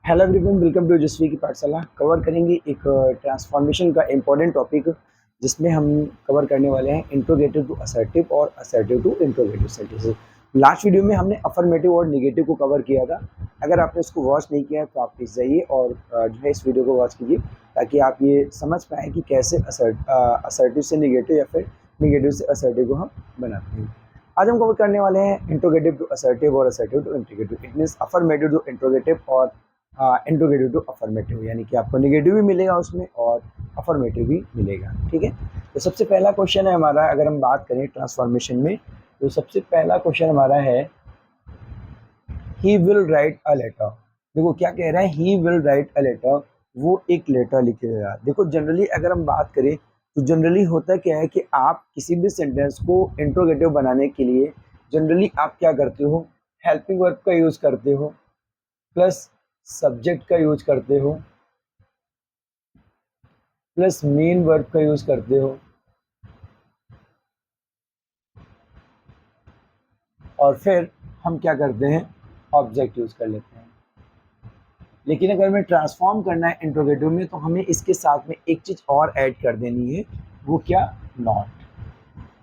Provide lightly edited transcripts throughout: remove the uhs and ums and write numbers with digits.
Hello everyone, welcome to यशस्वी की पाठशाला। Cover करेंगे एक ट्रांसफॉर्मेशन का इम्पोर्टेंट टॉपिक, जिसमें हम कवर करने वाले हैं इंट्रोगेटिव टू असर्टिव और assertive to interrogative sentences. Last video में हमने अफर्मेटिव और नेगेटिव को कवर किया था। अगर आपने इसको वॉच नहीं किया तो आप प्लीज़ जाइए और जो है इस वीडियो को वॉच कीजिए, ताकि आप ये समझ पाएँ कि कैसे असर्टिव से नेगेटिव या फिर नेगेटिव से असर्टिव को हम बनाते हैं। आज हम कवर करने वाले हैं इंट्रोगेटिव टू असर्टिव और assertive to interrogative. It means affirmative to interrogative और इंट्रोगेटिव टू अफर्मेटिव, यानी कि आपको नेगेटिव भी मिलेगा उसमें और अफर्मेटिव भी मिलेगा। ठीक है, तो सबसे पहला क्वेश्चन है हमारा, अगर हम बात करें ट्रांसफॉर्मेशन में, तो सबसे पहला क्वेश्चन हमारा है he will write a letter. देखो क्या कह रहा है, he will write a letter, वो एक लेटर लिखेगा। देखो जनरली अगर हम बात करें तो जनरली होता क्या है कि आप किसी भी सेंटेंस को इंट्रोगेटिव बनाने के लिए जनरली आप क्या करते हो, हेल्पिंग वर्ब का यूज करते हो, प्लस सब्जेक्ट का यूज करते हो, प्लस मेन वर्ब का यूज करते हो, और फिर हम क्या करते हैं, ऑब्जेक्ट यूज कर लेते हैं। लेकिन अगर हमें ट्रांसफॉर्म करना है इंट्रोगेटिव में तो हमें इसके साथ में एक चीज और ऐड कर देनी है, वो क्या, नॉट।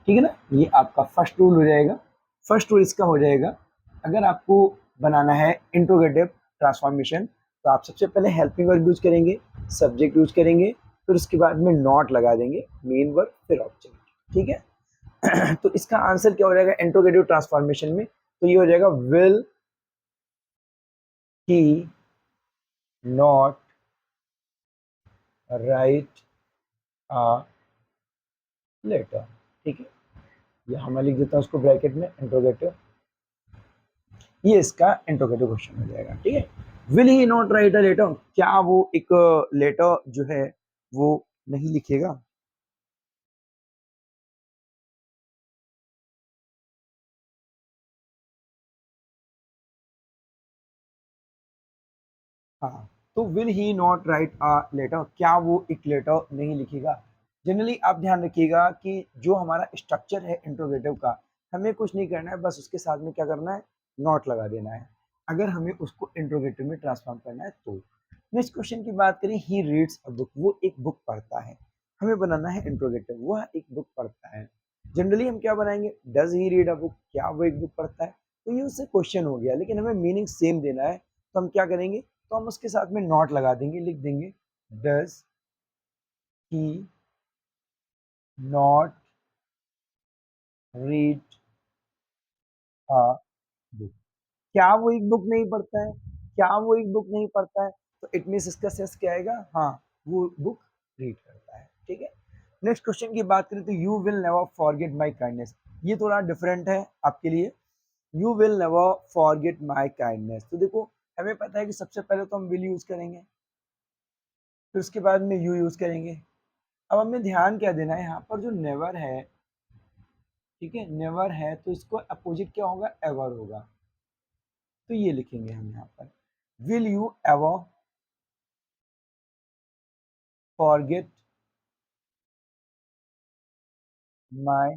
ठीक है ना, ये आपका फर्स्ट रूल हो जाएगा। फर्स्ट रूल इसका हो जाएगा, अगर आपको बनाना है इंट्रोगेटिव ट्रांसफॉर्मेशन तो आप सबसे पहले हेल्पिंग वर्ब यूज करेंगे, सब्जेक्ट यूज करेंगे, फिर उसके बाद में नॉट लगा देंगे, मेन वर्ब फिर ऑब्जेक्ट। ठीक है तो इसका आंसर क्या हो जाएगा इंट्रोगेटिव ट्रांसफॉर्मेशन में, तो ये हो जाएगा will he not write a letter. ठीक है, ये मैं लिख देता हूँ उसको ब्रैकेट में इंट्रोगेटिव, ये इसका इंट्रोगेटिव क्वेश्चन हो जाएगा। ठीक है, will he not write a letter, क्या वो एक लेटर जो है वो नहीं लिखेगा। हाँ, तो will he not write a letter, क्या वो एक लेटर नहीं लिखेगा। जनरली आप ध्यान रखिएगा कि जो हमारा स्ट्रक्चर है इंट्रोगेटिव का, हमें कुछ नहीं करना है, बस उसके साथ में क्या करना है, नॉट लगा देना है, अगर हमें उसको इंट्रोगेटिव में ट्रांसफॉर्म करना है तो। नेक्स्ट क्वेश्चन की बात करें, ही रीड्स अ बुक, वो एक बुक पढ़ता है। हमें बनाना है इंट्रोगेटिव, वह एक बुक पढ़ता है। जनरली हम क्या बनाएंगे, does he read a book, क्या वो एक बुक पढ़ता है, तो ये उससे क्वेश्चन हो गया, लेकिन हमें मीनिंग सेम देना है, तो हम क्या करेंगे, तो हम उसके साथ में नॉट लगा देंगे, लिख देंगे does he not read a book, क्या वो एक बुक नहीं पढ़ता है, क्या वो एक बुक नहीं पढ़ता है, तो इट मीन्स इसका सेंस क्या आएगा, हाँ वो बुक रीड करता है। ठीक है, नेक्स्ट क्वेश्चन की बात करें तो you will never forget my kindness, ये थोड़ा डिफरेंट है आपके लिए। You will never forget my kindness, तो देखो हमें पता है कि सबसे पहले तो हम विल यूज करेंगे, फिर उसके बाद में यू यूज करेंगे। अब हमें ध्यान क्या देना है, यहाँ पर जो नेवर है, ठीक है, नेवर है तो इसको अपोजिट क्या होगा, एवर होगा, तो ये लिखेंगे हम यहाँ पर, will you ever forget my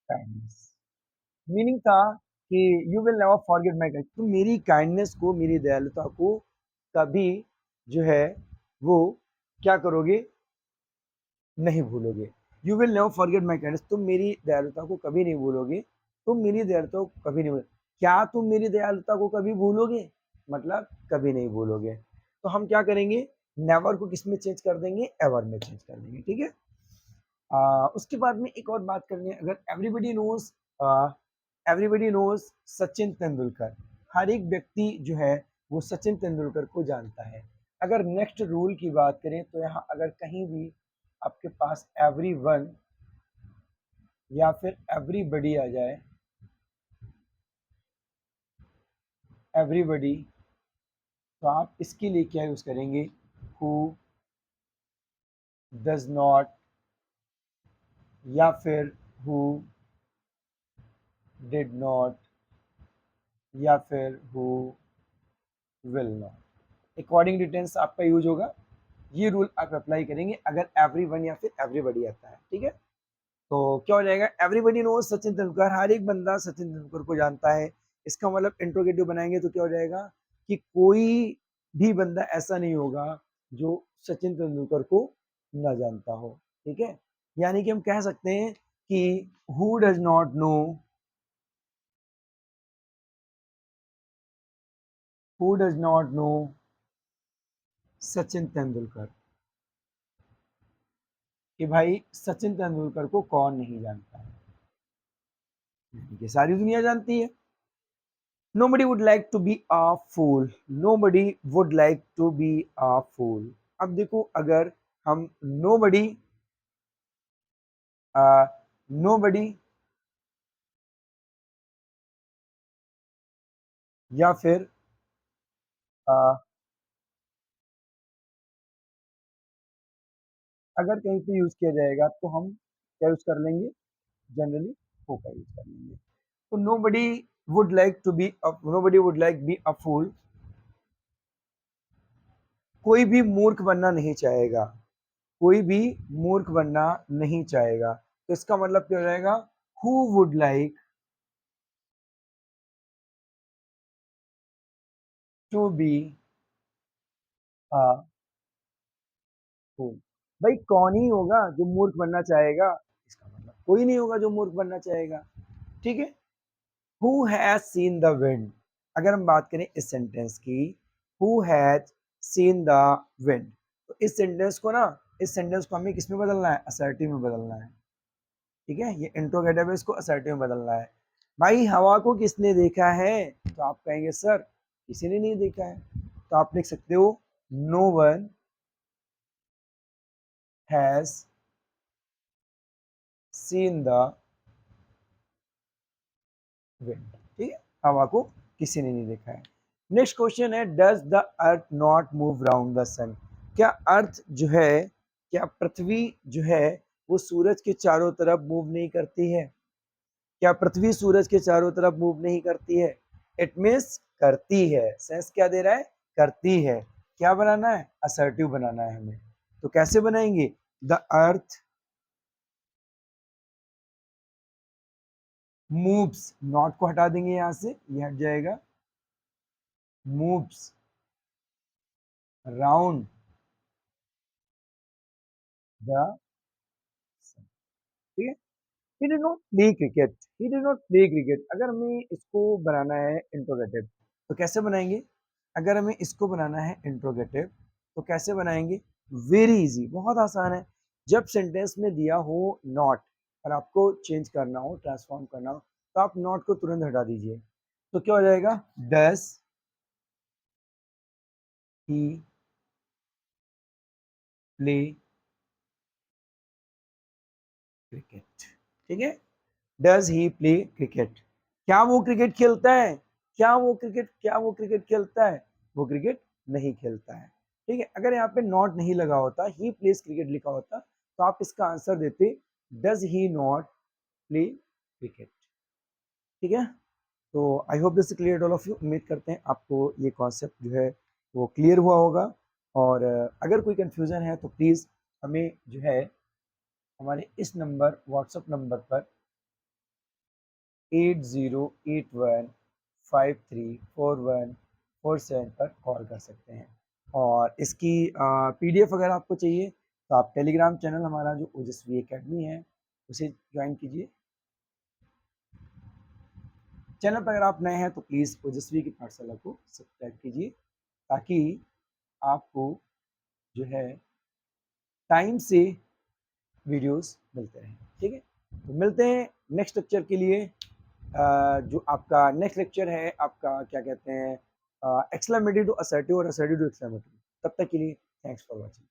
kindness. Meaning था कि you will never forget my kindness, तो मेरी काइंडनेस को, मेरी दयालुता को कभी जो है वो क्या करोगे, नहीं भूलोगे। You will never forget my kindness, तुम मेरी दयालुता को कभी नहीं भूलोगे, तुम मेरी दयालुता को कभी नहीं भूलोगे। क्या तुम मेरी दयालुता को कभी भूलोगे, मतलब कभी नहीं भूलोगे, तो हम क्या करेंगे, नेवर को किस में चेंज कर देंगे, एवर में चेंज कर देंगे। ठीक है, उसके बाद में एक और बात करनी है, अगर एवरीबडी नोज सचिन तेंदुलकर, हर एक व्यक्ति जो है वो सचिन तेंदुलकर को जानता है। अगर नेक्स्ट रूल की बात करें तो यहाँ अगर कहीं भी आपके पास एवरीवन या फिर एवरीबडी आ जाए, एवरीबडी, तो आप इसके लिए क्या यूज करेंगे, हु डज नॉट, या फिर हु डिड नॉट, या फिर हु विल नॉट, अकॉर्डिंग डिटेंस आपका यूज होगा। ये रूल आप अप्लाई करेंगे अगर एवरीवन या फिर एवरीबडी आता है। ठीक है, तो क्या हो जाएगा, एवरीबडी नोज सचिन तेंदुलकर, हर एक बंदा सचिन तेंदुलकर को जानता है, इसका मतलब इंट्रोगेटिव बनाएंगे तो क्या हो जाएगा कि कोई भी बंदा ऐसा नहीं होगा जो सचिन तेंदुलकर को ना जानता हो, ठीक है। यानी कि हम कह सकते हैं कि who does not know, who does not know Sachin Tendulkar, कि भाई सचिन तेंदुलकर को कौन नहीं जानता है, ये सारी दुनिया जानती है। Nobody would like to be a fool. Nobody would like to be a fool. अब देखो, अगर हम nobody, nobody या फिर uh, अगर कहीं पे यूज किया जाएगा तो हम क्या यूज कर लेंगे, जनरली हो का यूज कर लेंगे। तो nobody would like be a fool, कोई भी मूर्ख बनना नहीं चाहेगा, कोई भी मूर्ख बनना नहीं चाहेगा। तो इसका मतलब क्या हो जाएगा, who would like to be a fool. भाई कौन ही होगा जो मूर्ख बनना चाहेगा, इसका मतलब कोई नहीं होगा जो मूर्ख बनना चाहेगा, ठीक है। Who has seen the wind, अगर हम बात करें इस सेंटेंस की, who has seen the wind, तो इस सेंटेंस को ना, इस सेंटेंस को हमें किस में बदलना है, असर्टिव में बदलना है, ठीक है। ये इंट्रोगेटिव है, इसको असर्टिव में बदलना है। भाई हवा को किसने देखा है, तो आप कहेंगे सर किसी ने नहीं देखा है, तो आप लिख सकते हो no one has seen the wind, ठीक है, हवा को किसी ने नहीं देखा है। नेक्स्ट क्वेश्चन है, does the earth not move round the sun, क्या अर्थ जो है, क्या पृथ्वी जो है वो सूरज के चारों तरफ मूव नहीं करती है, क्या पृथ्वी सूरज के चारों तरफ मूव नहीं करती है, इट मीन्स करती है, सेंस क्या दे रहा है, करती है। क्या बनाना है, असर्टिव बनाना है हमें, तो कैसे बनाएंगे, द अर्थ मूव्स, नॉट को हटा देंगे यहां से, ये हट जाएगा, मूव्स राउंड द, ठीक है। He did not play cricket, he did not play cricket, अगर हमें इसको बनाना है इंट्रोगेटिव तो कैसे बनाएंगे, अगर हमें इसको बनाना है इंट्रोगेटिव तो कैसे बनाएंगे, वेरी इजी, बहुत आसान है। जब सेंटेंस में दिया हो नॉट और आपको चेंज करना हो, ट्रांसफॉर्म करना हो, तो आप नॉट को तुरंत हटा दीजिए, तो क्या हो जाएगा, डस ही प्ले क्रिकेट, ठीक है, डज ही प्ले क्रिकेट, क्या वो क्रिकेट खेलता है, क्या वो क्रिकेट खेलता है, वो क्रिकेट नहीं खेलता है, ठीक है। अगर यहाँ पे नॉट नहीं लगा होता, ही प्लेस क्रिकेट लिखा होता, तो आप इसका आंसर देते does he not play cricket, ठीक है। तो I hope this clear all of you, उम्मीद करते हैं आपको ये कॉन्सेप्ट जो है वो क्लियर हुआ होगा। और अगर कोई कंफ्यूजन है तो प्लीज़ हमें जो है हमारे इस नंबर, व्हाट्सएप नंबर पर 8081534147 पर कॉल कर सकते हैं। और इसकी पीडीएफ अगर आपको चाहिए तो आप टेलीग्राम चैनल हमारा जो ओजस्वी एकेडमी है उसे ज्वाइन कीजिए। चैनल पर अगर आप नए हैं तो प्लीज़ ओजस्वी की पाठशाला को सब्सक्राइब कीजिए, ताकि आपको जो है टाइम से वीडियोस मिलते रहें, ठीक है। तो मिलते हैं नेक्स्ट लेक्चर के लिए, जो आपका नेक्स्ट लेक्चर है आपका क्या कहते हैं, एक्सक्लेमेटरी टू असर्टिव और असर्टिव टू एक्सक्लेमेटरी। तब तक के लिए थैंक्स फॉर वॉचिंग।